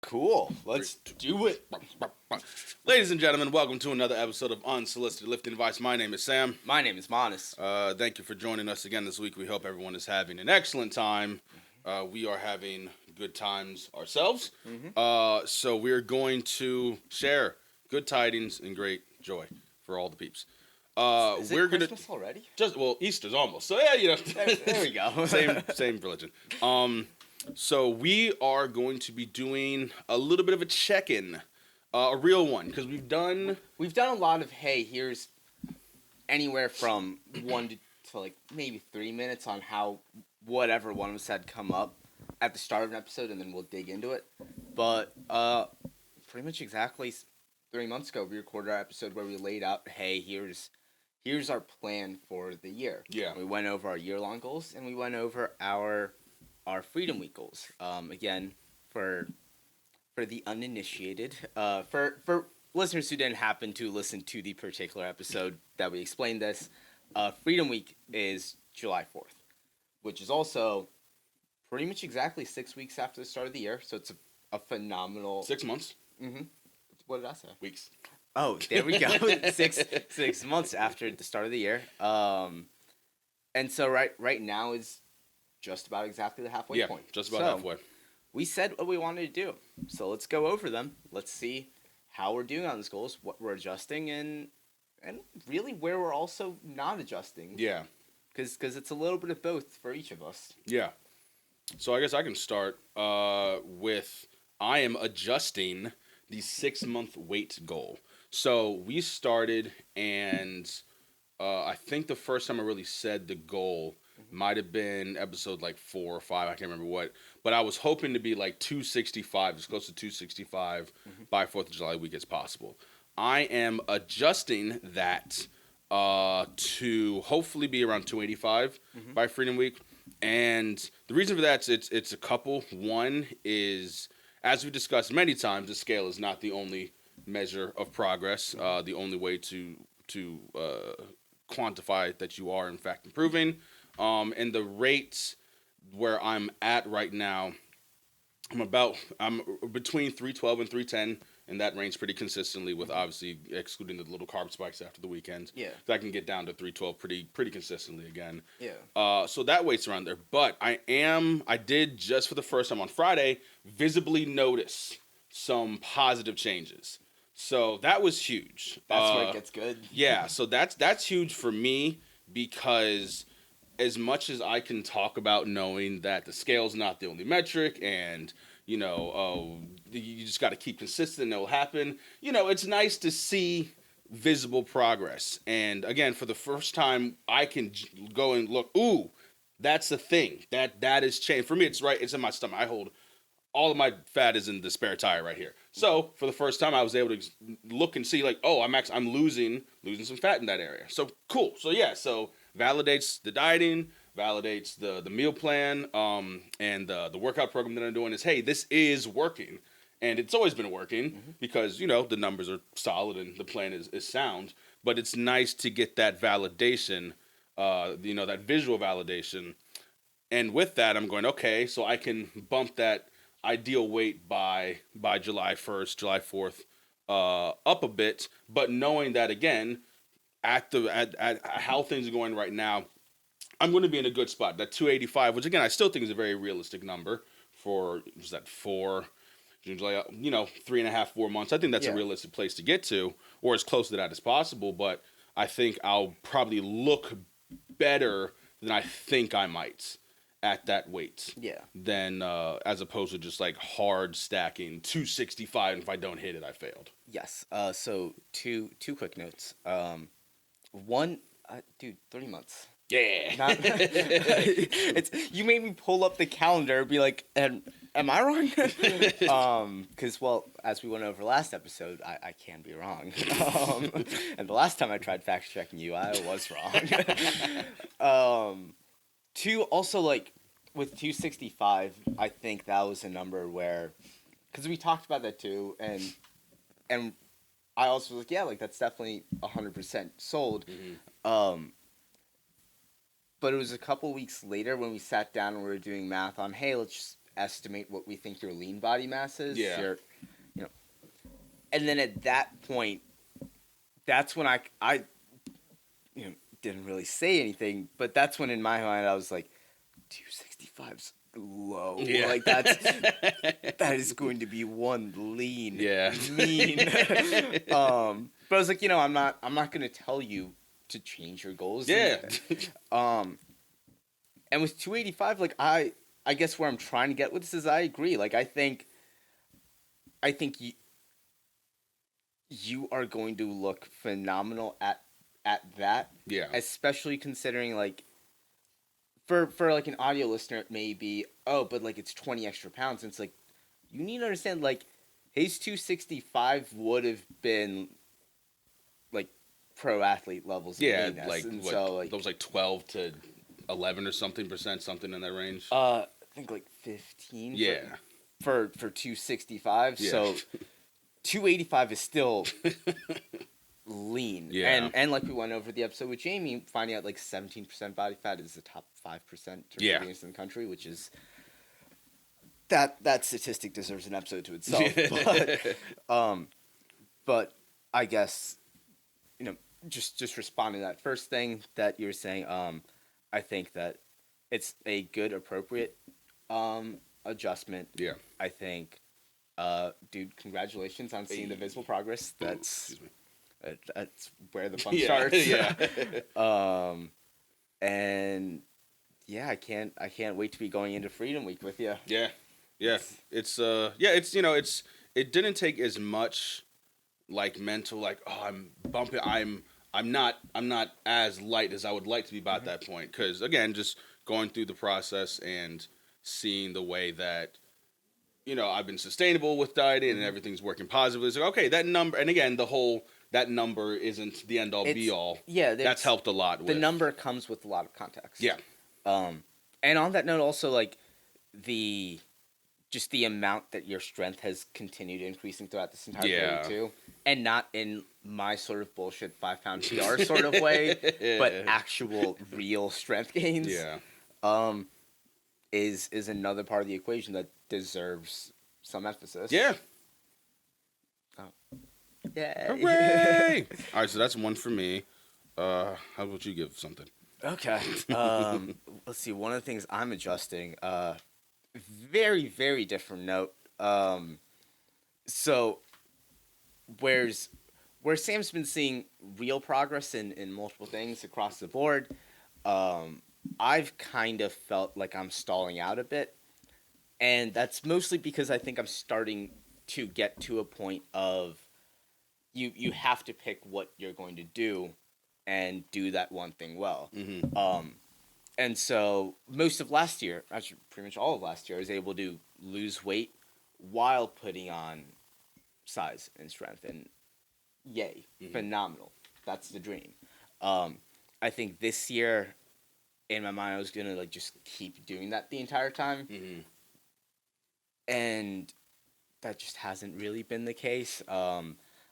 Cool. Let's do it. Ladies and gentlemen, welcome to another episode of Unsolicited Lifting Advice. My name is Sam. My name is Momentous. Thank you for joining us again this week. We hope everyone is having an excellent time. We are having good times ourselves. So we're going to share good tidings and great joy for all the peeps. Is we're it gonna Christmas already? Easter's almost. So yeah, There we go. same religion. So we are going to be doing a little bit of a check-in, a real one, because we've done a lot of, hey, here's anywhere from 1 to like maybe 3 minutes on how whatever one of us had come up at the start of an episode, and then we'll dig into it. But pretty much exactly 3 months ago, we recorded our episode where we laid out, hey, here's our plan for the year. Yeah. We went over our year-long goals, and we went over our Freedom Week goals. Again, for the uninitiated, for listeners who didn't happen to listen to the particular episode that we explained this, Freedom Week is July 4th, which is also pretty much exactly 6 weeks after the start of the year. So it's a phenomenal 6 months. What did I say? Weeks. Oh, there we go. six months after the start of the year. And so right now is just about exactly the halfway point. Yeah, just about halfway. We said what we wanted to do. So let's go over them. Let's see how we're doing on these goals, what we're adjusting, and really where we're also not adjusting. Yeah. Because it's a little bit of both for each of us. Yeah. So I guess I can start with I am adjusting the 6-month weight goal. So we started, and I think the first time I really said the goal might have been episode like 4 or 5. I can't remember what. But I was hoping to be like 265, as close to 265 by 4th of July week as possible. I am adjusting that to hopefully be around 285 by Freedom Week. And the reason for that is it's a couple. One is, as we discussed many times, the scale is not the only measure of progress, the only way to quantify that you are in fact improving. And the rates where I'm at right now, I'm between 312 and 310 in that range pretty consistently, with obviously excluding the little carb spikes after the weekend. Yeah, so I can get down to 312 pretty consistently again. Yeah. So that weight's around there, but I did just for the first time on Friday visibly notice some positive changes. So that was huge. That's where it gets good. Yeah, so that's huge for me, because as much as I can talk about knowing that the scale's not the only metric, and you just got to keep consistent and it'll happen, it's nice to see visible progress. And again, for the first time, I can go and look, ooh, that's the thing that is changed. For me, it's in my stomach. I hold all of my fat is in the spare tire right here. So for the first time, I was able to look and see like, oh, I'm losing some fat in that area. So cool. So yeah, so validates the dieting, validates the meal plan, and the workout program that I'm doing is, hey, this is working. And it's always been working because, the numbers are solid and the plan is sound. But it's nice to get that validation, that visual validation. And with that, I'm going, okay, so I can bump that ideal weight by July 1st, July 4th up a bit. But knowing that, again, at how things are going right now, I'm going to be in a good spot. That 285, which again I still think is a very realistic number for 3.5, 4 months. I think that's a realistic place to get to, or as close to that as possible. But I think I'll probably look better than I think I might at that weight. Yeah. Than as opposed to just like hard stacking 265, and if I don't hit it, I failed. Yes. So two quick notes. One, dude, 3 months. Yeah. You made me pull up the calendar and be like, am I wrong? Because, as we went over last episode, I can be wrong. And the last time I tried fact checking you, I was wrong. Two, also, like, with 265, I think that was a number where, because we talked about that too, and I also was like, yeah, like, that's definitely 100% sold. But it was a couple weeks later when we sat down and we were doing math on, hey, let's just estimate what we think your lean body mass is. Yeah. You know, and then at that point, that's when I didn't really say anything, but that's when in my mind I was like, 265's low. Yeah. Like that is going to be one lean Yeah. mean. But I was like, I'm not going to tell you to change your goals. Yeah. And with 285, like I guess where I'm trying to get with this is I agree. Like I think you are going to look phenomenal at that. Yeah. Especially considering like for like an audio listener it may be, oh, but like it's 20 extra pounds, and it's like you need to understand like his 265 would have been like pro athlete levels of leanness. Like and what, so like those like 12 to 11 or something in that range. I think like 15 Yeah. for 265. Yeah. So 285 is still lean. Yeah. And like we went over the episode with Jamie, finding out like 17% body fat is the top 5% Yeah. in the country, which is that statistic deserves an episode to itself. But I guess just responding to that first thing that you were saying, I think that it's a good appropriate adjustment. Yeah. I think dude, congratulations on seeing the visible progress. That's where the fun starts. Yeah. And yeah, I can't wait to be going into Freedom Week with you. Yeah. Yeah. It's it didn't take as much like mental like, oh, I'm bumping, I'm not as light as I would like to be by that point, cuz again, just going through the process and seeing the way that I've been sustainable with dieting and everything's working positively. It's like, okay, that number, and again, that number isn't the end all be all. Yeah, that's helped a lot. The number comes with a lot of context. Yeah. And on that note, also like the amount that your strength has continued increasing throughout this entire period too, and not in my sort of bullshit 5-pound PR sort of way, but actual real strength gains. Yeah. Is another part of the equation that deserves some emphasis. Yeah. Yeah. Hooray! All right, so that's one for me. How about you give something? Okay. Let's see. One of the things I'm adjusting. Very, very different note. So, where Sam's been seeing real progress in multiple things across the board, I've kind of felt like I'm stalling out a bit. And that's mostly because I think I'm starting to get to a point of you have to pick what you're going to do and do that one thing well. Mm-hmm. And so most of last year, actually pretty much all of last year, I was able to lose weight while putting on size and strength. And yay, phenomenal. That's the dream. I think this year, in my mind, I was going to like just keep doing that the entire time. Mm-hmm. And that just hasn't really been the case.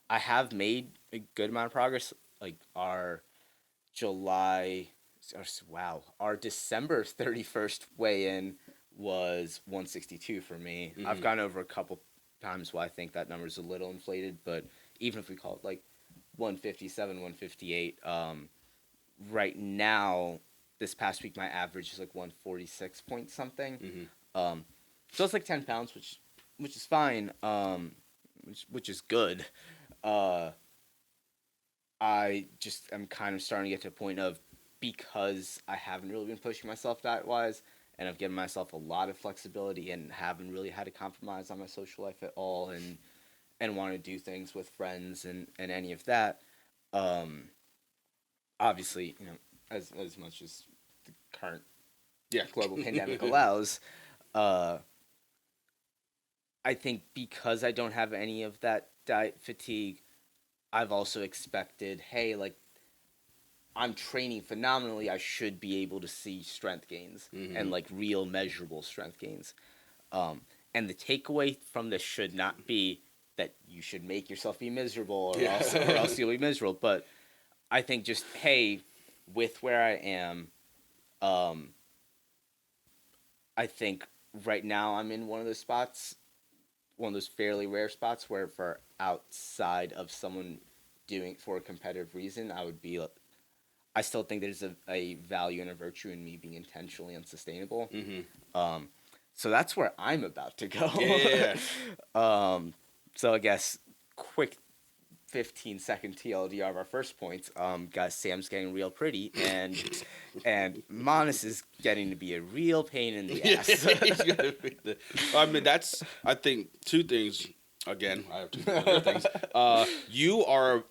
I have made a good amount of progress. Like our December 31st weigh-in was 162 for me. Mm-hmm. I've gone over a couple times why I think that number's a little inflated, but even if we call it like 157, 158, right now, this past week, my average is like 146 point something. Mm-hmm. So it's like 10 pounds, which is fine, which is good. I just am kind of starting to get to a point of, because I haven't really been pushing myself diet-wise, and I've given myself a lot of flexibility and haven't really had to compromise on my social life at all, and want to do things with friends and any of that. Obviously, as much as the current global pandemic allows, I think because I don't have any of that diet fatigue, I've also expected, hey, like, I'm training phenomenally, I should be able to see strength gains and like real measurable strength gains. And the takeaway from this should not be that you should make yourself be miserable or else you'll be miserable. But I think just, hey, with where I am, I think right now I'm in one of those spots, one of those fairly rare spots where for outside of someone doing it for a competitive reason, I would be. I still think there's a value and a virtue in me being intentionally unsustainable. Mm-hmm. Um, so that's where I'm about to go. Yeah. So I guess quick 15-second TLDR of our first points. Guys, Sam's getting real pretty, and Monis is getting to be a real pain in the Yeah. ass. I mean, that's, I think, two things. Again, I have two other things. You are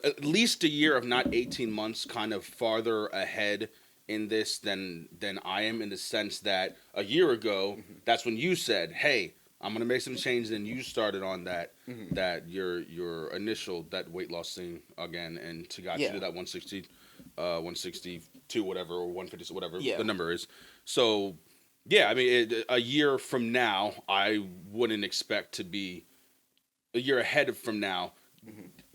at least a year, if not 18 months, kind of farther ahead in this than I am, in the sense that a year ago, that's when you said, "Hey, I'm gonna make some changes," and you started on that your initial that weight loss thing again, and to got you Yeah. to that 160, 162, whatever, or 150, whatever Yeah. the number is. So yeah, I mean, a year from now, I wouldn't expect to be a year ahead from now.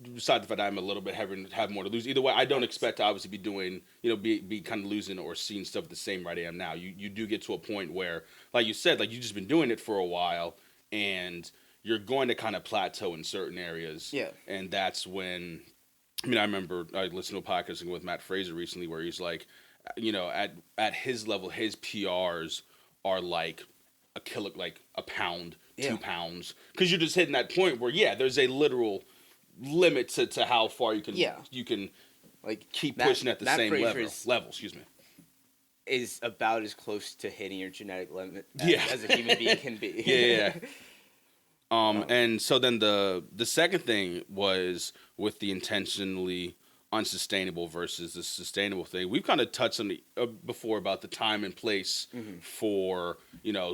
Besides the fact that I'm a little bit heavier and have more to lose. Either way, I don't expect to obviously be doing, be kind of losing or seeing stuff the same right I am now. You do get to a point where, like you said, like you've just been doing it for a while, and you're going to kind of plateau in certain areas. Yeah. And that's when, I mean, I remember I listened to a podcast with Matt Fraser recently where he's like, at his level, his PRs are like a kilo, like a pound, Yeah. 2 pounds, because you're just hitting that point where there's a literal limit to how far you can Like keep Matt- pushing at the Matt same Fraser level. Excuse me. is about as close to hitting your genetic limit Yeah. as a human being can be. Yeah. And so then the second thing was with the intentionally unsustainable versus the sustainable thing. We've kind of touched on before about the time and place for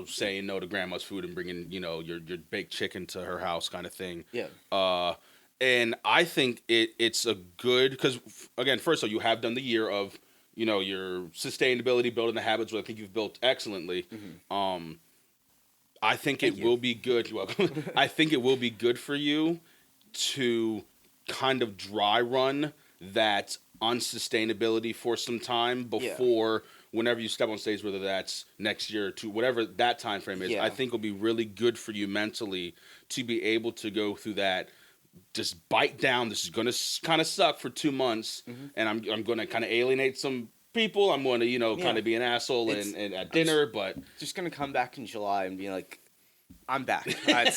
saying no to grandma's food and bringing your baked chicken to her house kind of thing. Yeah. And I think it's a good, because again, first of all, you have done the year of your sustainability, building the habits, which I think you've built excellently. I think Thank it you. will be good. You're welcome. I think it will be good for you to kind of dry run that unsustainability for some time before whenever you step on stage, whether that's next year or two, whatever that time frame is. Yeah. I think it'll be really good for you mentally to be able to go through that. Just bite down. This is going to kind of suck for 2 months, and I'm going to kind of alienate some people. I'm going to kind of be an asshole and at dinner, but Just gonna come back in July and be like, I'm back. I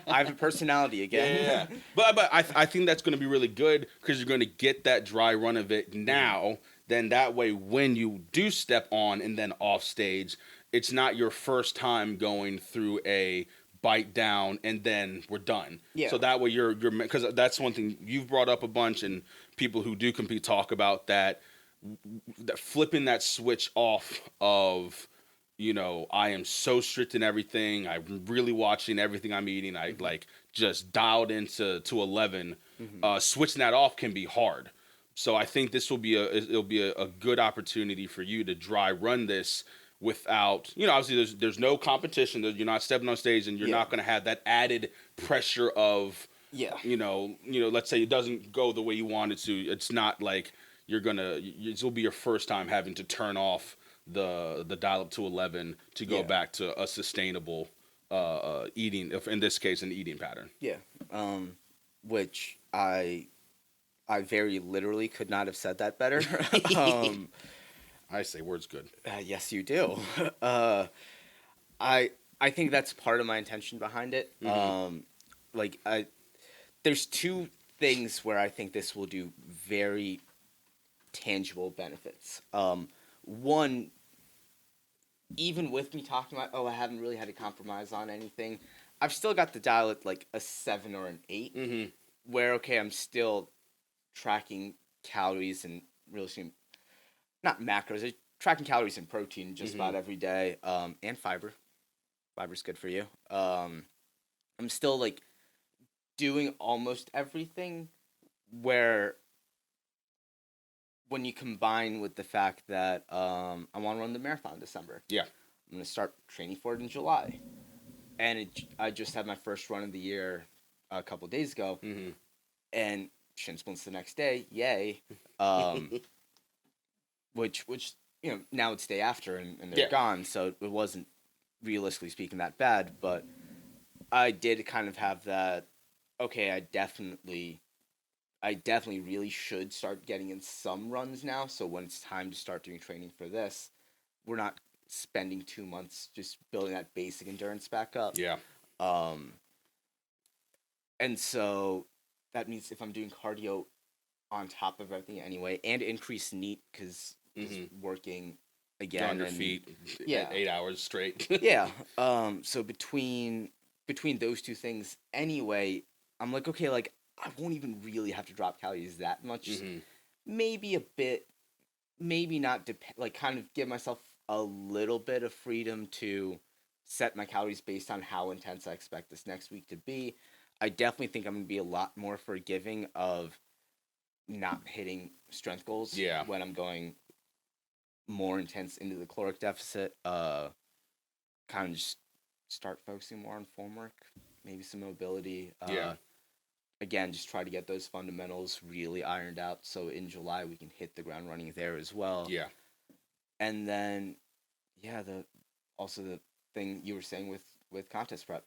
have a personality again. yeah. But I think that's going to be really good because you're going to get that dry run of it now. Then that way, when you do step on and then off stage, it's not your first time going through a bite down and then we're done. Yeah. So that way you're because that's one thing you've brought up a bunch, and people who do compete talk about that flipping that switch off of I am so strict in everything. I'm really watching everything I'm eating. I like just dialed into 11. Switching that off can be hard. So I think this will be a good opportunity for you to dry run this without obviously there's no competition. You're not stepping on stage, and you're not going to have that added pressure of let's say it doesn't go the way you want it to. It's not like this will be your first time having to turn off the dial up to 11 to go back to a sustainable eating, if in this case an eating pattern. Yeah. Which I very literally could not have said that better. I say words good. Yes, you do. I think that's part of my intention behind it. There's two things where I think this will do very tangible benefits. One, even with me talking about, I haven't really had to compromise on anything, I've still got the dial at like a 7 or an 8, where, okay, I'm still tracking calories and really seeing, not macros, tracking calories and protein just about every day, and fiber. Fiber's good for you. I'm still like doing almost everything, where when you combine with the fact that I want to run the marathon in December. Yeah. I'm going to start training for it in July. And I just had my first run of the year a couple days ago. And shin splints the next day. Yay. Which now it's day after and they're gone, so it wasn't realistically speaking that bad, but I did kind of have that. Okay, I definitely really should start getting in some runs now. So when it's time to start doing training for this, we're not spending 2 months just building that basic endurance back up. Yeah. Um, and so that means if I'm doing cardio on top of everything anyway, and increase NEAT because working again On your and feet, yeah, 8 hours straight. yeah. So between those two things anyway, I'm like, okay, like I won't even really have to drop calories that much. Just maybe a bit, maybe not. Like kind of give myself a little bit of freedom to set my calories based on how intense I expect this next week to be. I definitely think I'm gonna be a lot more forgiving of not hitting strength goals Yeah. when I'm going more intense into the caloric deficit. Kind of just start focusing more on form work, maybe some mobility. Yeah. Again, just try to get those fundamentals really ironed out so in July we can hit the ground running there as well. Yeah. And then, yeah, the thing you were saying with contest prep,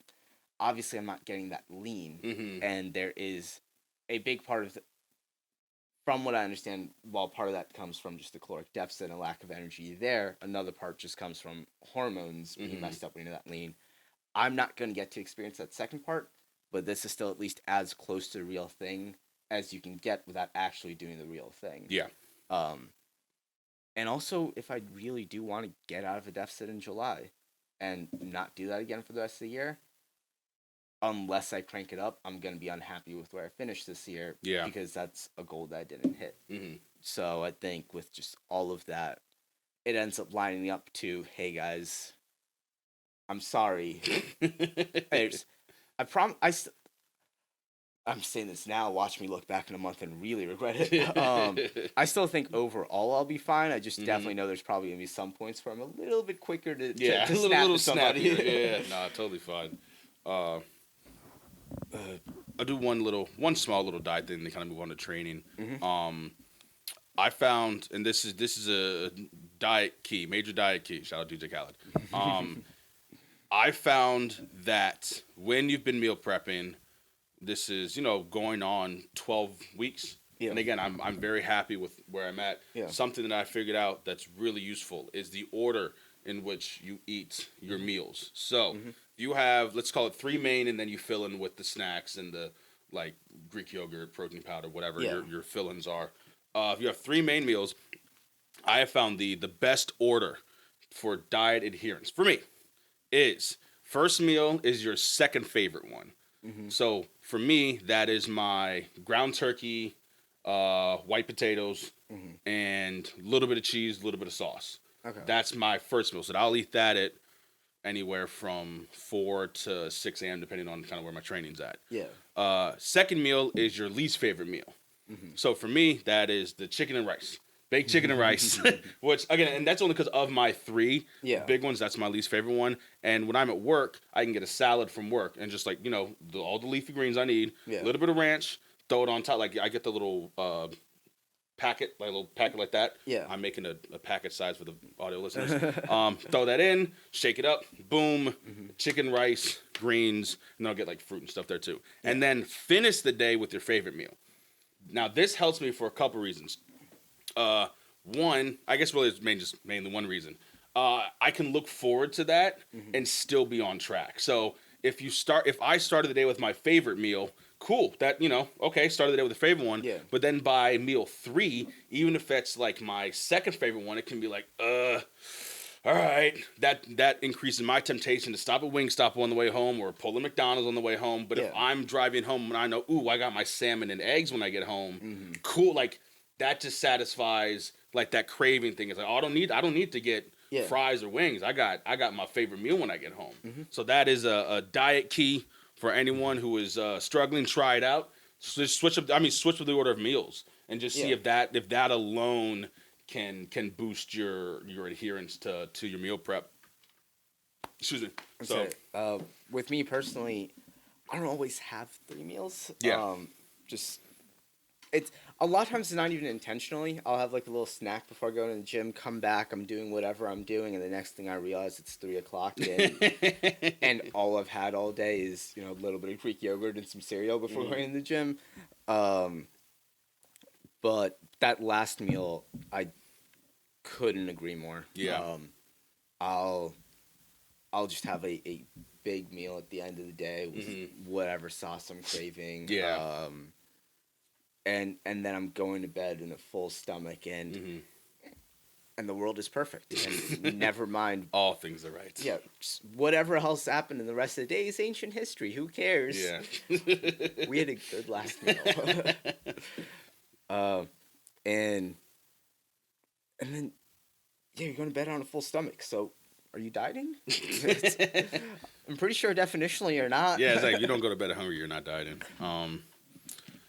obviously I'm not getting that lean, and there is a big part of from what I understand, while part of that comes from just the caloric deficit and a lack of energy there, another part just comes from hormones being messed up when you're that lean. I'm not going to get to experience that second part, but this is still at least as close to the real thing as you can get without actually doing the real thing. Yeah. And also, if I really do want to get out of a deficit in July and not do that again for the rest of the year, unless I crank it up, I'm going to be unhappy with where I finished this year. Yeah. Because that's a goal that I didn't hit. So I think with just all of that, it ends up lining up to, hey guys, I'm sorry. I'm saying this now. Watch me look back in a month and really regret it. I still think overall I'll be fine. I just definitely know there's probably gonna be some points where I'm a little bit quicker to a snap little to somebody. snappier. Yeah, nah, totally fine. I'll do one small little diet thing to kind of move on to training. I found, and this is a major diet key. Shout out DJ Khaled. I found that when you've been meal prepping, this is going on 12 weeks. Yeah. And again, I'm very happy with where I'm at. Yeah. Something that I figured out that's really useful is the order in which you eat your meals. So you have, let's call it 3 main, and then you fill in with the snacks and the like Greek yogurt, protein powder, whatever your fill-ins are. If you have 3 main meals, I have found the best order for diet adherence for me is first meal is your second favorite one. So for me, that is my ground turkey, white potatoes, and a little bit of cheese, a little bit of sauce. Okay. That's my first meal. So I'll eat that at anywhere from 4 to 6 a.m. depending on kind of where my training's at. Yeah. Second meal is your least favorite meal. So for me, that is the chicken and rice. Baked chicken and rice, which again, and that's only because of my 3 big ones. That's my least favorite one. And when I'm at work, I can get a salad from work and just like all the leafy greens I need, a little bit of ranch, throw it on top. Like I get the little packet, like a little packet like that. Yeah, I'm making a packet size for the audio listeners. Throw that in, shake it up, boom, chicken, rice, greens, and then I'll get like fruit and stuff there too. Yeah. And then finish the day with your favorite meal. Now this helps me for a couple reasons. One, I guess really it's mainly one reason. I can look forward to that and still be on track. So if I started the day with my favorite meal, cool. That okay, started the day with a favorite one. Yeah. But then by meal 3, even if it's like my second favorite one, it can be like, all right, that increases my temptation to stop at Wingstop on the way home or pull a McDonald's on the way home. But if I'm driving home and I know, I got my salmon and eggs when I get home, cool. Like that just satisfies like that craving thing. It's like, I don't need to get fries or wings. I got my favorite meal when I get home. So that is a diet key for anyone who is struggling. Try it out. Switch with the order of meals and just see if that alone can boost your adherence to your meal prep. Excuse me. So with me personally, I don't always have 3 meals. Yeah. Just it's a lot of times it's not even intentionally. I'll have like a little snack before going to the gym, come back, I'm doing whatever I'm doing, and the next thing I realize it's 3 o'clock and all I've had all day is, a little bit of Greek yogurt and some cereal before going to the gym. Um, but that last meal, I couldn't agree more. Yeah. I'll I'll just have a big meal at the end of the day with whatever sauce I'm craving. Yeah. And then I'm going to bed in a full stomach and the world is perfect. And never mind. All things are right. Yeah, just whatever else happened in the rest of the day is ancient history. Who cares? Yeah. We had a good last meal. And then you're going to bed on a full stomach. So are you dieting? I'm pretty sure definitionally you're not. Yeah, it's like you don't go to bed hungry, you're not dieting.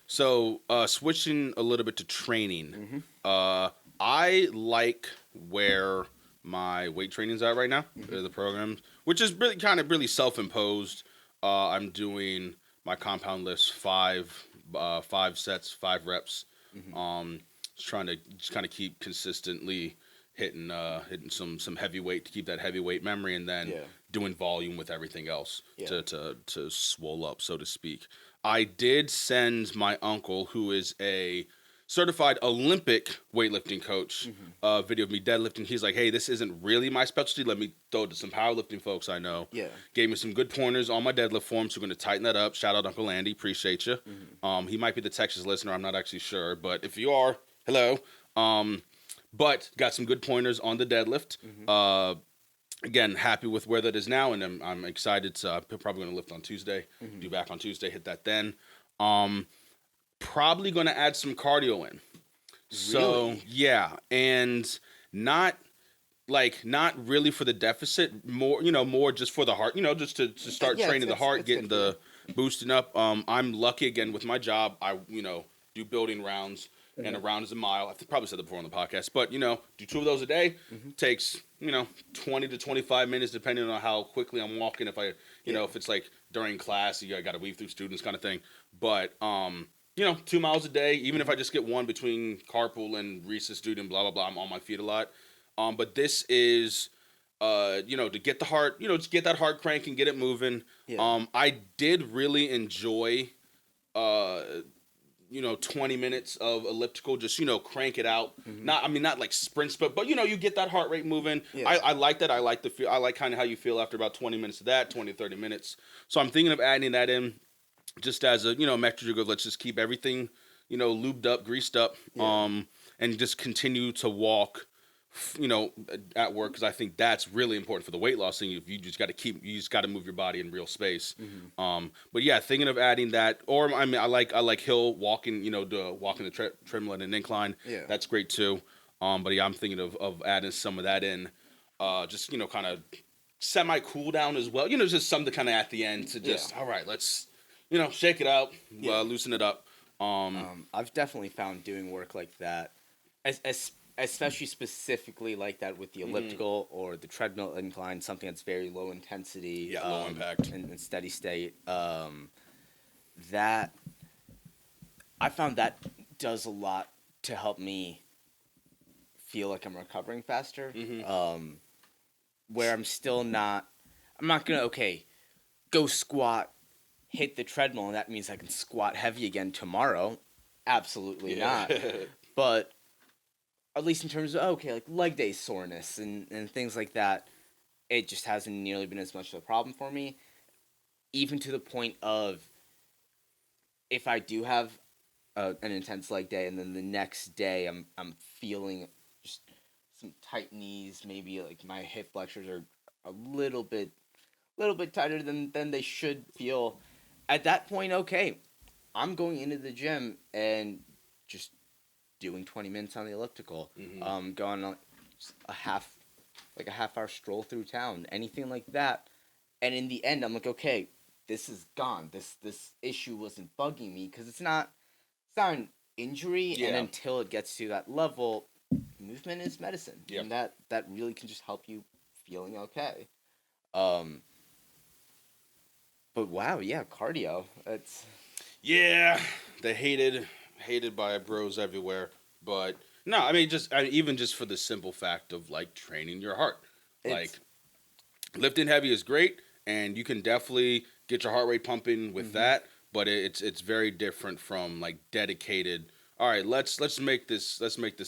So switching a little bit to training, I like where my weight training's at right now, the program, which is really kind of really self-imposed. I'm doing my compound lifts, five sets, 5 reps. Just trying to just kind of keep consistently hitting some heavy weight to keep that heavyweight memory, and then doing volume with everything else to swole up, so to speak. I did send my uncle, who is a certified Olympic weightlifting coach, a video of me deadlifting. He's like, hey, this isn't really my specialty. Let me throw it to some powerlifting folks I know. Yeah. Gave me some good pointers on my deadlift form, so we're going to tighten that up. Shout out Uncle Andy. Appreciate you. He might be the Texas listener. I'm not actually sure. But if you are, hello. But got some good pointers on the deadlift. Again, happy with where that is now, and I'm excited. I'm probably going to lift on Tuesday, do back on Tuesday, hit that then. Probably going to add some cardio in. So, yeah, and not really for the deficit, more just for the heart, just to start training the heart, getting the boosting up. I'm lucky again with my job. I, do building rounds. And a round is a mile. I've probably said that before on the podcast. But, do 2 of those a day. Takes, 20 to 25 minutes, depending on how quickly I'm walking. If I, if it's like during class, I got to weave through students kind of thing. But, 2 miles a day, even if I just get one between carpool and recess student, blah, blah, blah, I'm on my feet a lot. But this is, to get the heart, just get that heart crank and get it moving. Yeah. I did really enjoy, 20 minutes of elliptical, just, crank it out. Not like sprints, but you get that heart rate moving. Yeah. I like that. I like the feel. I like kind of how you feel after about 20 minutes of that, 20 to 30 minutes. So I'm thinking of adding that in just as a, metric of let's just keep everything, lubed up, greased up, and just continue to walk, at work, because I think that's really important for the weight loss thing. You just got to move your body in real space. But yeah, thinking of adding that, or I like hill walking, walking the treadmill and an incline. Yeah, that's great too. But yeah, I'm thinking of adding some of that in, just kind of semi cool down as well. Just something kind of at the end to just all right, let's shake it out, loosen it up. I've definitely found doing work like that, especially specifically like that with the elliptical or the treadmill incline, something that's very low intensity, low impact, and steady state. That I found that does a lot to help me feel like I'm recovering faster. Where I'm not gonna go squat, hit the treadmill, and that means I can squat heavy again tomorrow. Absolutely not. But at least in terms of, like leg day soreness and things like that, it just hasn't nearly been as much of a problem for me. Even to the point of, if I do have an intense leg day and then the next day I'm feeling just some tight knees, maybe like my hip flexors are a little bit tighter than they should feel. At that point, I'm going into the gym and just doing 20 minutes on the elliptical, going on a half hour stroll through town, anything like that. And in the end, I'm like, this is gone. This issue wasn't bugging me, because it's not an injury. And until it gets to that level, movement is medicine. And that really can just help you feeling okay. But wow, cardio. It's the hated hated by bros everywhere. But no, I mean, even just for the simple fact of like training your heart, like It's lifting heavy is great, and you can definitely get your heart rate pumping with mm-hmm. that. But it's very different from like dedicated. All right, let's make this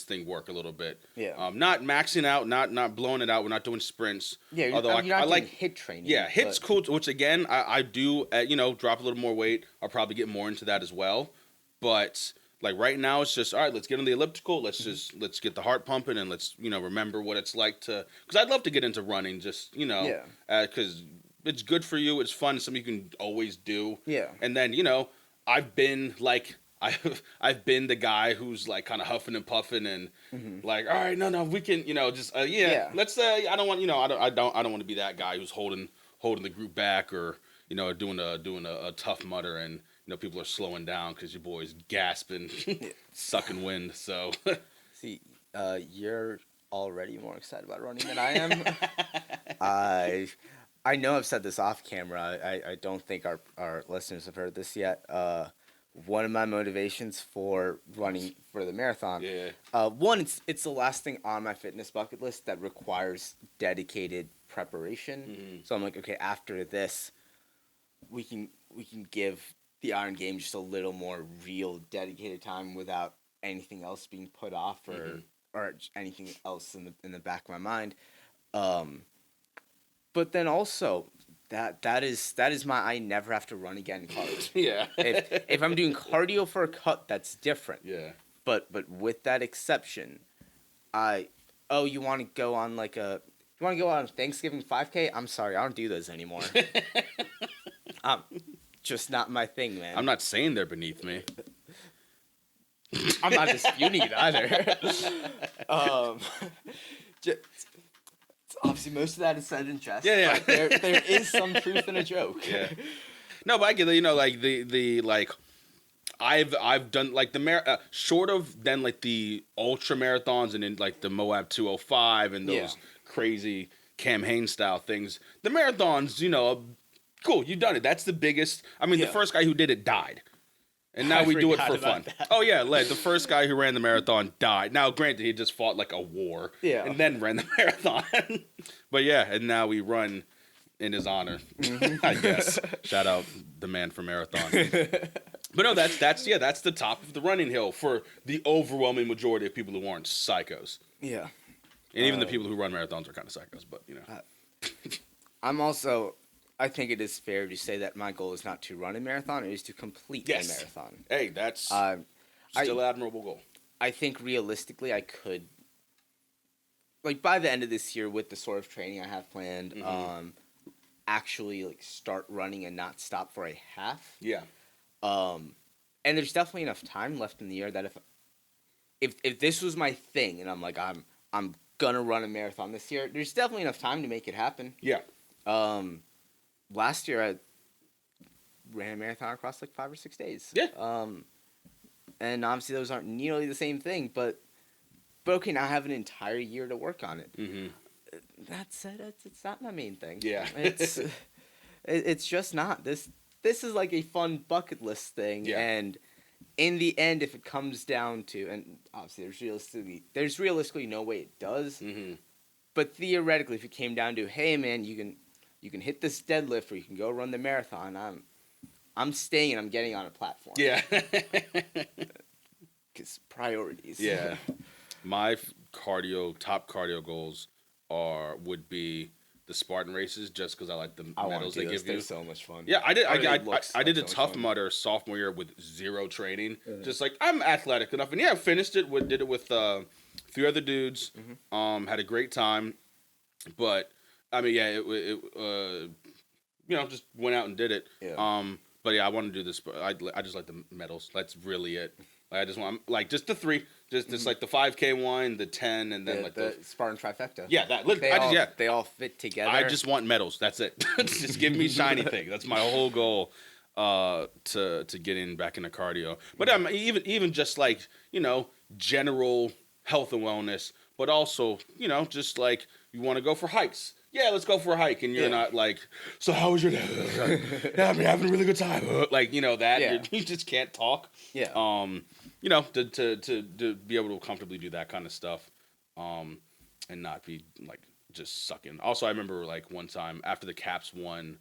thing work a little bit. Yeah. Not maxing out, not blowing it out. We're not doing sprints. Yeah, Although you're I not doing like hit training. yeah, hits but, cool. Which again, I do. Drop a little more weight. I'll probably get more into that as well. But like right now, it's just all right. Let's get on the elliptical. Let's get the heart pumping, and let's remember what it's like to. Because I'd love to get into running. Just Yeah. because it's good for you. It's fun. It's something you can always do. Yeah. And then I've been like. I've been the guy who's like kind of huffing and puffing and like, all right, no, we can, just Yeah. let's I don't want, I don't want to be that guy who's holding the group back or doing a tough mutter and people are slowing down because your boy's gasping, sucking wind. So See, you're already more excited about running than I am. I know I've said this off camera. I don't think our listeners have heard this yet. One of my motivations for running for the marathon. yeah, One, it's the last thing on my fitness bucket list that requires dedicated preparation. So I'm like, okay, after this, we can give the Iron Game just a little more real dedicated time without anything else being put off or anything else in the back of my mind. But then also that is my I never have to run again card. yeah, If I'm doing cardio for a cut, that's different. yeah. But with that exception, you want to go on Thanksgiving 5K? I'm sorry, I don't do those anymore. Just not my thing, man. I'm not saying they're beneath me. I'm not disputing it either. Just, obviously, most of that is said in jest. Yeah. But there is some truth in a joke. Yeah. No, but I get it. Like the like, I've done like the short of then like the ultra marathons and then like the Moab 205 and those crazy Cam Hanes style things. The marathons, cool. You've done it. That's the biggest. I mean, the first guy who did it died. And now we do it for fun. That. Oh, yeah. Like, the first guy who ran the marathon died. Now, granted, he just fought like a war. Yeah. And then ran the marathon. But yeah, and now we run in his honor, I guess. Shout out the man for marathon. But no, that's the top of the running hill for the overwhelming majority of people who aren't psychos. Yeah. And even the people who run marathons are kind of psychos, but I think it is fair to say that my goal is not to run a marathon, it is to complete a marathon. Hey, that's still an admirable goal. I think realistically I could, like by the end of this year with the sort of training I have planned, actually like start running and not stop for a half. Yeah. And there's definitely enough time left in the year that if this was my thing and I'm like I'm gonna run a marathon this year, there's definitely enough time to make it happen. Yeah. Last year I ran a marathon across like 5 or 6 days. Yeah. And obviously those aren't nearly the same thing, but okay, now I have an entire year to work on it. Mm-hmm. That said, it's not my main thing. Yeah. It's just not. This is like a fun bucket list thing, and in the end, if it comes down to, and obviously there's realistically no way it does, but theoretically, if it came down to, hey man, you can hit this deadlift or you can go run the marathon, I'm staying and I'm getting on a platform. Yeah. Because priorities. Yeah. My top cardio goals would be the Spartan races, just because I like the medals they give you. They're so much fun. Yeah, I did. I did a so Tough Mudder sophomore year with zero training. Just like I'm athletic enough, and finished it. Did it with 3 other dudes. Had a great time, but I mean, just went out and did it. Yeah. But yeah, I want to do this. I just like the medals. That's really it. I just want just the 3, just like the 5K one, the 10, and then the Spartan trifecta. Yeah, that. They all fit together. I just want medals. That's it. Just give me shiny things. That's my whole goal. To get back into cardio, but even just like general health and wellness, but also just like you want to go for hikes. Yeah, let's go for a hike, and you're not like, so how was your day? Yeah, I'm having a really good time. Like that, you just can't talk. Yeah. you know, to be able to comfortably do that kind of stuff, and not be like just sucking. Also, I remember like one time after the Caps won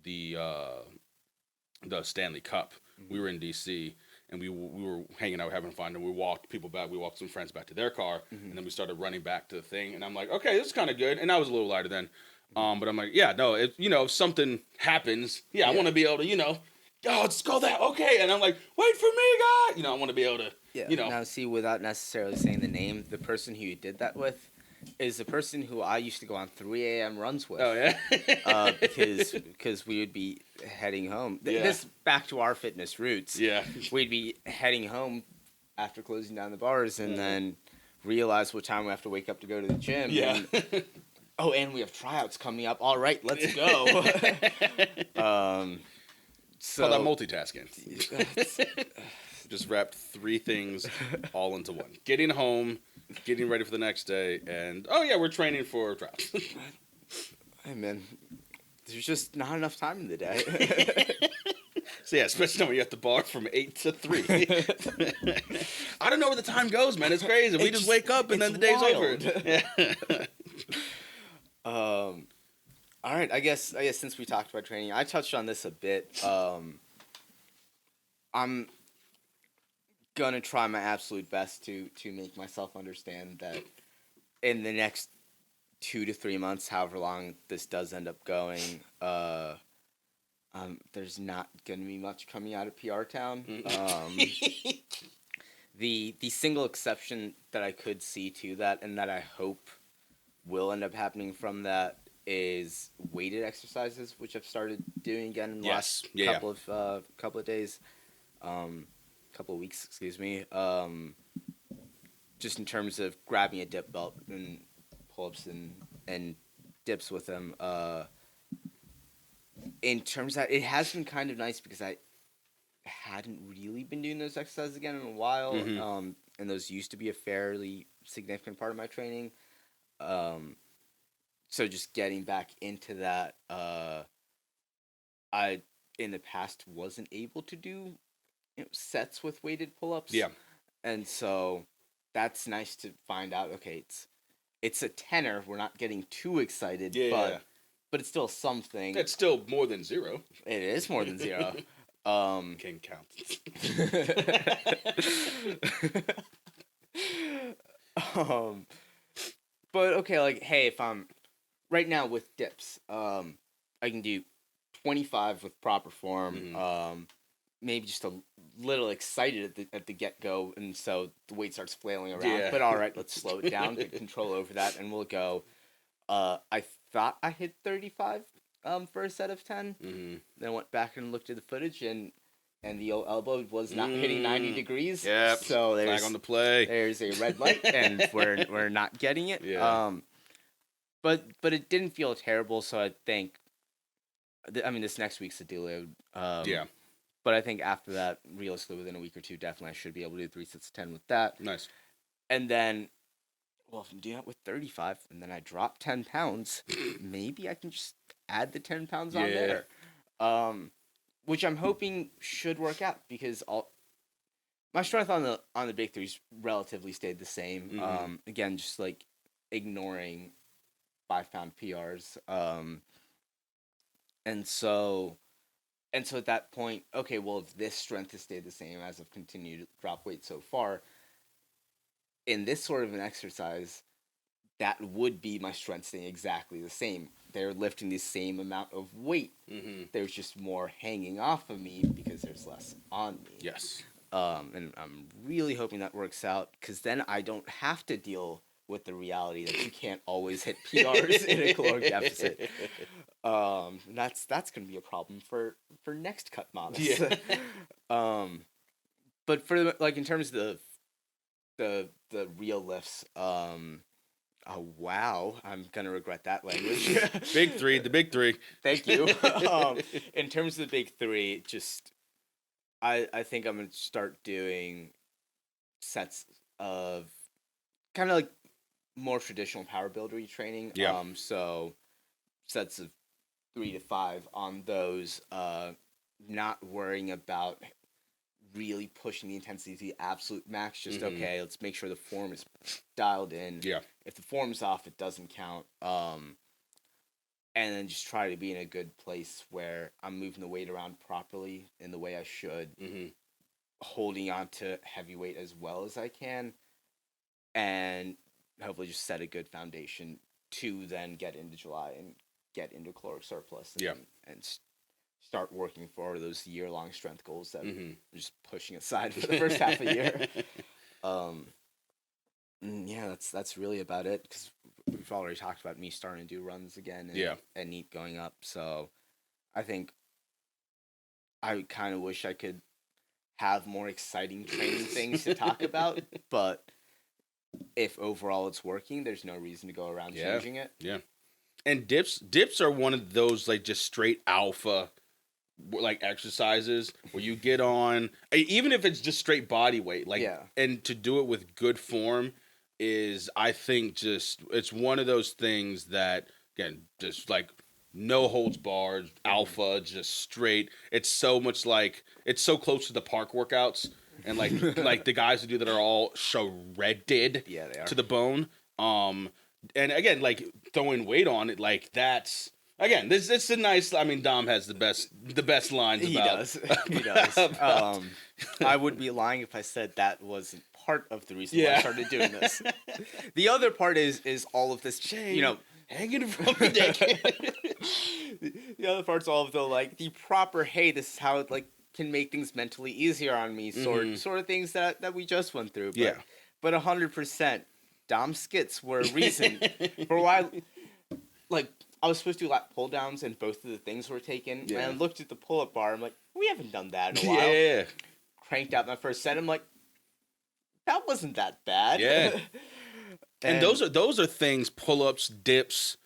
the the Stanley Cup, we were in DC and we were hanging out, having fun, and we walked people back. We walked some friends back to their car, and then we started running back to the thing. And I'm like, okay, this is kind of good. And I was a little lighter then, but I'm like, yeah, no, if something happens, I want to be able to, oh, let's go that, okay. And I'm like, wait for me, God. I want to be able to, Yeah. Now, see, without necessarily saying the name, the person who you did that with is the person who I used to go on 3 a.m. runs with. Oh yeah. Because we would be heading home. This back to our fitness roots. Yeah. We'd be heading home after closing down the bars, and then realize what time we have to wake up to go to the gym. Yeah. And, and we have tryouts coming up. All right, let's go. Call that multitasking. Just wrapped 3 things all into one. Getting home, getting ready for the next day, and we're training for trials. Hey man, there's just not enough time in the day. So especially when you're at the bar from 8 to 3. I don't know where the time goes, man. It's crazy. We just wake up and then the day's over. All right, I guess since we talked about training, I touched on this a bit. I'm gonna try my absolute best to make myself understand that in the next 2 to 3 months, however long this does end up going, there's not gonna be much coming out of PR Town. The single exception that I could see to that, and that I hope will end up happening from that, is weighted exercises, which I've started doing again in the last couple of days, couple of weeks, excuse me. Just in terms of grabbing a dip belt and pull-ups and dips with them. In terms of that, it has been kind of nice because I hadn't really been doing those exercises again in a while, and those used to be a fairly significant part of my training. So just getting back into that, I in the past wasn't able to do sets with weighted pull-ups. Yeah. And so that's nice to find out, okay, it's a tenor. We're not getting too excited, but it's still something. It's still more than 0. It is more than 0. Can count. But okay, like, hey, if I'm right now with dips, I can do 25 with proper form. Maybe just a little excited at the get-go, and so the weight starts flailing around. Yeah. But all right, let's slow it down, get control over that, and we'll go. I thought I hit 35 for a set of 10. Then I went back and looked at the footage, and the old elbow was not hitting 90 degrees. Yep. So there's flag on the play. There's a red light, and we're not getting it. Yeah. But it didn't feel terrible, so I think. This next week's a deload. But I think after that, realistically, within a week or two, definitely I should be able to do 3 sets of 10 with that. Nice. And then, well, if I'm doing it with 35, and then I drop 10 pounds, maybe I can just add the 10 pounds on there. Which I'm hoping should work out, because my strength on the big threes relatively stayed the same. Again, just like ignoring 5-pound PRs. And so at that point, okay, well, if this strength has stayed the same as I've continued to drop weight so far, in this sort of an exercise, that would be my strength staying exactly the same. They're lifting the same amount of weight. There's just more hanging off of me because there's less on me. Yes. And I'm really hoping that works out, because then I don't have to deal with the reality that you can't always hit PRs in a caloric deficit. That's going to be a problem for next cut models. Yeah. But for in terms of the real lifts, oh wow, I'm gonna regret that language. The big 3. Thank you. In terms of the big 3, just I think I'm gonna start doing sets of kind of like more traditional power builder training. Yeah. So sets of 3 to 5 on those. Not worrying about really pushing the intensity to the absolute max. Just Mhm. okay, let's make sure the form is dialed in. Yeah. If the form's off, it doesn't count. And then just try to be in a good place where I'm moving the weight around properly in the way I should, Mhm. holding on to heavy weight as well as I can, and hopefully just set a good foundation to then get into July and get into caloric surplus and Yeah. start working for those year-long strength goals that Mhm. I'm just pushing aside for the first half of the year. Um, yeah, that's really about it because we've already talked about me starting to do runs again and, Yeah. and NEAT going up. So I think I kind of wish I could have more exciting training things to talk about, but if overall it's working, there's no reason to go around Yeah. changing it. Yeah. And dips are one of those like just straight alpha like exercises where you get on even if it's just straight body weight like Yeah. and to do it with good form is I think just it's one of those things that again just like no holds barred alpha just straight it's so much like it's so close to the park workouts and like the guys who do that are all shredded Yeah, they are. to the bone and again like throwing weight on it like that's again, this it's a nice. I mean, Dom has the best lines He about. does. He does. about- I would be lying if I said that wasn't part of the reason why I Yeah. started doing this. The other part is all of this, you know, hanging from the deck. the other part's all of the proper, hey, this is how it can make things mentally easier on me, sort of things that we just went through. But, Yeah. But 100%, Dom skits were a reason for why. Like I was supposed to do lat pull downs, and both of the things were taken. Yeah. And I looked at the pull up bar. I'm like, we haven't done that in a while. Yeah. Cranked out my first set. I'm like, that wasn't that bad. Yeah. And those are things pull ups, dips,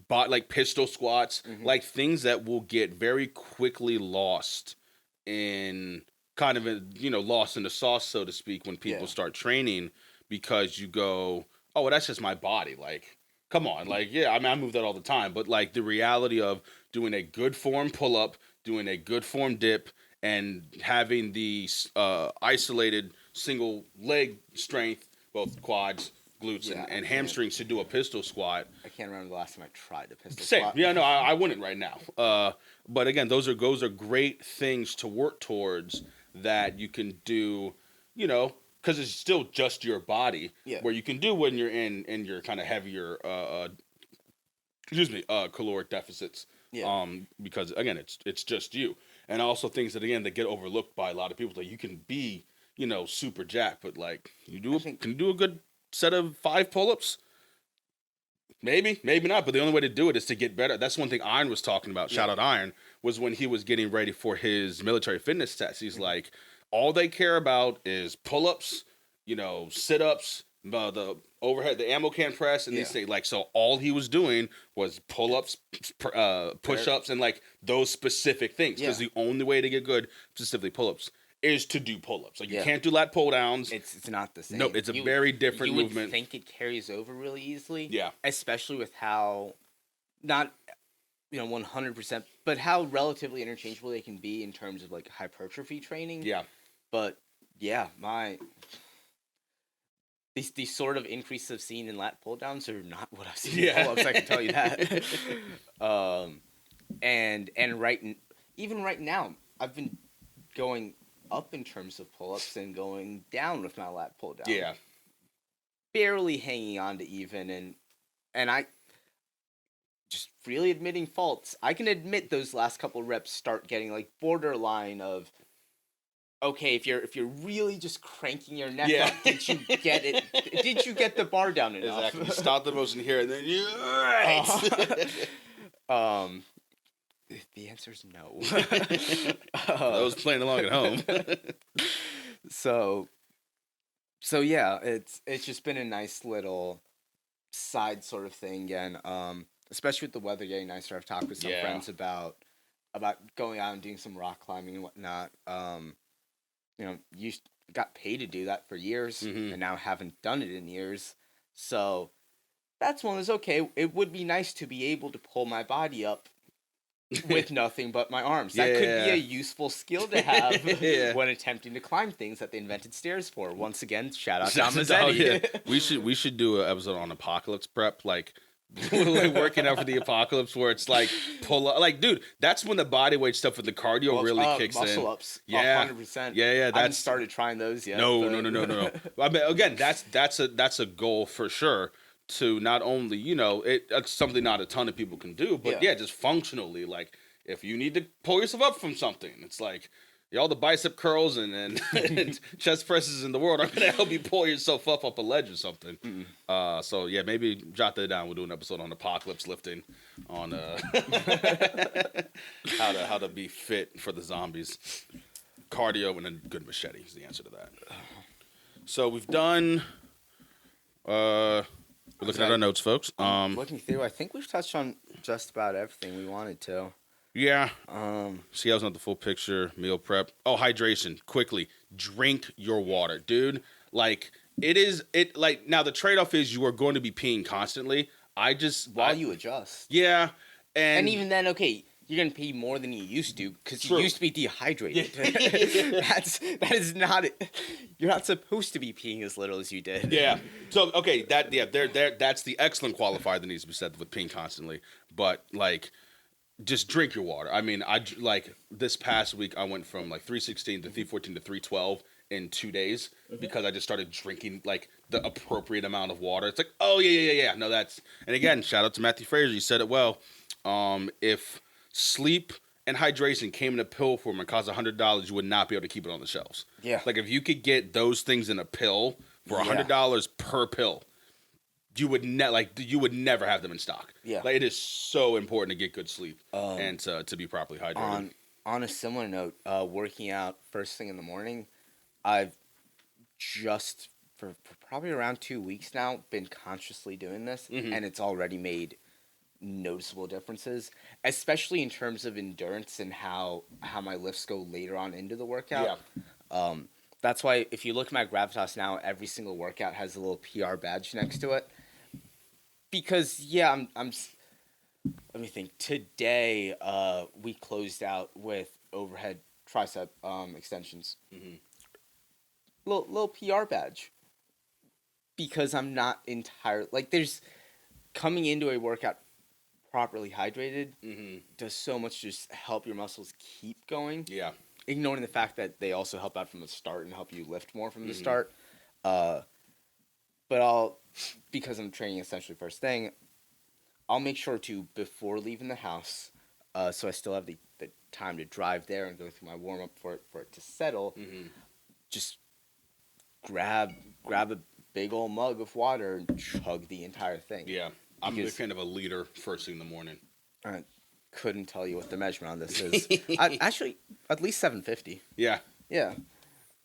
like pistol squats, like things that will get very quickly lost in kind of lost in the sauce, so to speak, when people start training because you go, oh, well, that's just my body, like. Come on, like, yeah, I mean, I move that all the time, but like the reality of doing a good form pull up, doing a good form dip, and having the isolated single leg strength, both quads, glutes, and hamstrings to do a pistol squat. I can't remember the last time I tried a pistol Same. squat. Yeah, no, I wouldn't right now. But again, those are great things to work towards that you can do, because it's still just your body. Yeah. Where you can do when you're in your kind of heavier, caloric deficits. Yeah. Because again, it's just you, and also things that get overlooked by a lot of people. That you can be, super jacked, but like can you do a good set of 5 pull-ups? Maybe not, but the only way to do it is to get better. That's one thing Iron was talking about. Shout out Iron, was when he was getting ready for his military fitness test. He's like, all they care about is pull-ups, sit-ups, the overhead, the ammo can press, and they say so. All he was doing was pull-ups, push-ups, and like those specific things. Because the only way to get good, specifically pull-ups, is to do pull-ups. Like you can't do lat pull-downs. It's not the same. No, it's a very different movement. You would think it carries over really easily. Yeah. Especially with how, not 100%, but how relatively interchangeable they can be in terms of like hypertrophy training. Yeah. But yeah, these sort of increases I've seen in lat pull downs are not what I've seen in pull ups. I can tell you that. And even right now, I've been going up in terms of pull ups and going down with my lat pull down. Yeah. Barely hanging on to even, and I just really admitting faults. I can admit those last couple reps start getting like borderline of, okay, if you're really just cranking your neck up, did you get it? Did you get the bar down enough? Exactly. You stop the motion here, and then you. The answer is no. Those playing along at home. So yeah, it's just been a nice little side sort of thing, and especially with the weather getting nicer. I've talked with some friends about going out and doing some rock climbing and whatnot. You got paid to do that for years, and now haven't done it in years. So that's one is okay. It would be nice to be able to pull my body up with nothing but my arms. That could be a useful skill to have when attempting to climb things that they invented stairs for. Once again, shout out Don Mazzetti. We should do an episode on apocalypse prep, like working out for the apocalypse, where it's like pull up, like dude, that's when the body weight stuff with the cardio really kicks in. Muscle ups, yeah, 100%. Yeah. I haven't started trying those yet. No. I mean, again, that's a goal for sure. To not only, it's something not a ton of people can do, but just functionally, like if you need to pull yourself up from something, it's like all the bicep curls and chest presses in the world aren't gonna help you pull yourself up a ledge or something. So yeah, maybe jot that down. We'll do an episode on apocalypse lifting, on how to be fit for the zombies. Cardio and a good machete is the answer to that. So we've done. We're looking at our notes, folks. Looking through, I think we've touched on just about everything we wanted to. Yeah. See, I was not the full picture. Meal prep. Oh, hydration. Quickly, drink your water, dude. Like now the trade off is you are going to be peeing constantly. While you adjust. Yeah, and even then, okay, you're gonna pee more than you used to because you used to be dehydrated. That is not. You're not supposed to be peeing as little as you did. Yeah. So okay, that's the excellent qualifier that needs to be said with peeing constantly. But like, just drink your water. I mean, this past week I went from like 316 to 314 to 312 in 2 days because I just started drinking like the appropriate amount of water. It's like, oh yeah. No, and again, shout out to Matthew Fraser. You said it well. If sleep and hydration came in a pill form and cost $100, you would not be able to keep it on the shelves. Yeah. Like if you could get those things in a pill for $100 per pill, you would never have them in stock. Yeah. Like it is so important to get good sleep and to be properly hydrated. On a similar note, working out first thing in the morning, I've just for probably around 2 weeks now been consciously doing this, and it's already made noticeable differences, especially in terms of endurance and how my lifts go later on into the workout. Yeah. That's why if you look at my Gravitas now, every single workout has a little PR badge next to it. Because I'm let me think. Today we closed out with overhead tricep extensions. Little PR badge. Because I'm not entirely there's coming into a workout properly hydrated does so much to just help your muscles keep going. Yeah. Ignoring the fact that they also help out from the start and help you lift more from the start. But because I'm training essentially first thing, I'll make sure to, before leaving the house, so I still have the time to drive there and go through my warm-up for it to settle, just grab a big old mug of water and chug the entire thing. Yeah. I'm a kind of a liter first thing in the morning. I couldn't tell you what the measurement on this is. Actually, at least 750. Yeah. Yeah.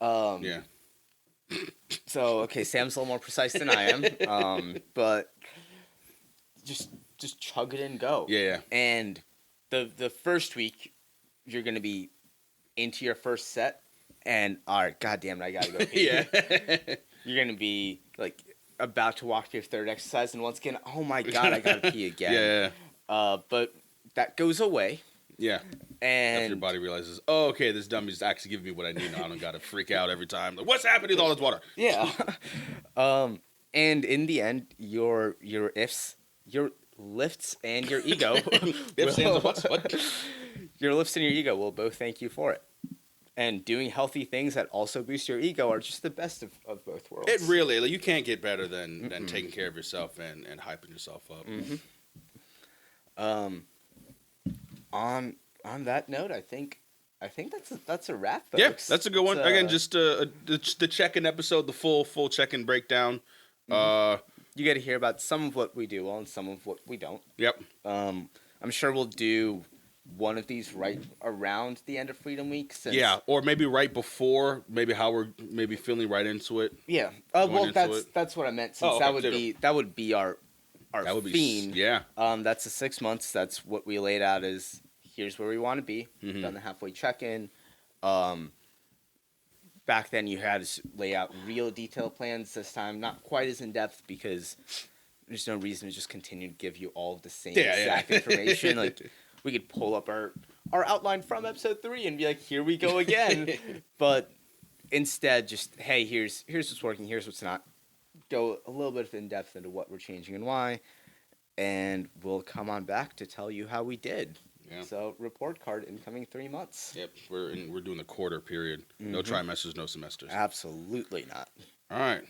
Yeah. So, okay, Sam's a little more precise than I am. But just chug it and go. Yeah. And the first week, you're going to be into your first set. And, all right, goddamn it, I got to go pee. Yeah. You're going to be, about to walk to your third exercise, and once again, oh my god, I gotta pee again. Yeah. But that goes away. Yeah. And after your body realizes, oh, okay, this dummy's actually giving me what I need now. I don't gotta freak out every time. Like, what's happening with all this water? Yeah. And in the end, your lifts and your ego. What? Your lifts and your ego will both thank you for it. And doing healthy things that also boost your ego are just the best of both worlds. It really, you can't get better than taking care of yourself and hyping yourself up. On that note, I think that's a wrap, folks. Yeah, that's a good one. Again, just the check-in episode, the full check-in breakdown. You get to hear about some of what we do well and some of what we don't. Yep. I'm sure we'll do one of these right around the end of Freedom Week. Yeah, or maybe right before, maybe how we're maybe feeling right into it. Yeah. Well, that's what I meant. Since that would be our theme. Yeah. That's the 6 months. That's what we laid out as here's where we want to be. Done the halfway check-in. Back then you had to lay out real detailed plans. This time, not quite as in depth because there's no reason to just continue to give you all of the same exact information. we could pull up our outline from episode 3 and be like, here we go again. But instead, just, hey, here's what's working, here's what's not. Go a little bit in depth into what we're changing and why, and we'll come on back to tell you how we did. Yeah. So report card incoming 3 months. Yep, we're doing the quarter period. No trimesters, no semesters. Absolutely not. All right.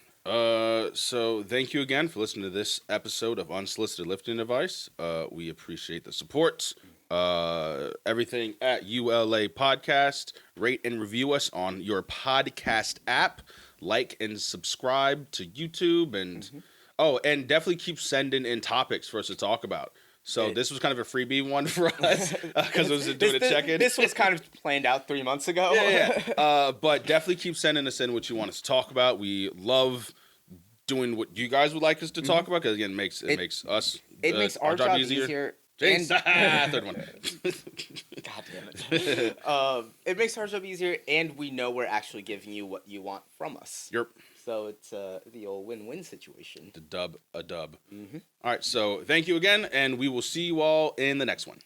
So thank you again for listening to this episode of Unsolicited Lifting Advice. We appreciate the support. Everything at ULAPodcast. Rate and review us on your podcast app. Like and subscribe to YouTube. And and definitely keep sending in topics for us to talk about. So this was kind of a freebie one for us because it was doing a check-in. This was kind of planned out 3 months ago. Yeah. But definitely keep sending us in what you want us to talk about. We love doing what you guys would like us to talk about because again, it makes us our job easier. James, third one. God damn it. It makes our job easier, and we know we're actually giving you what you want from us. Yep. So it's the old win-win situation. A dub. All right, so thank you again, and we will see you all in the next one.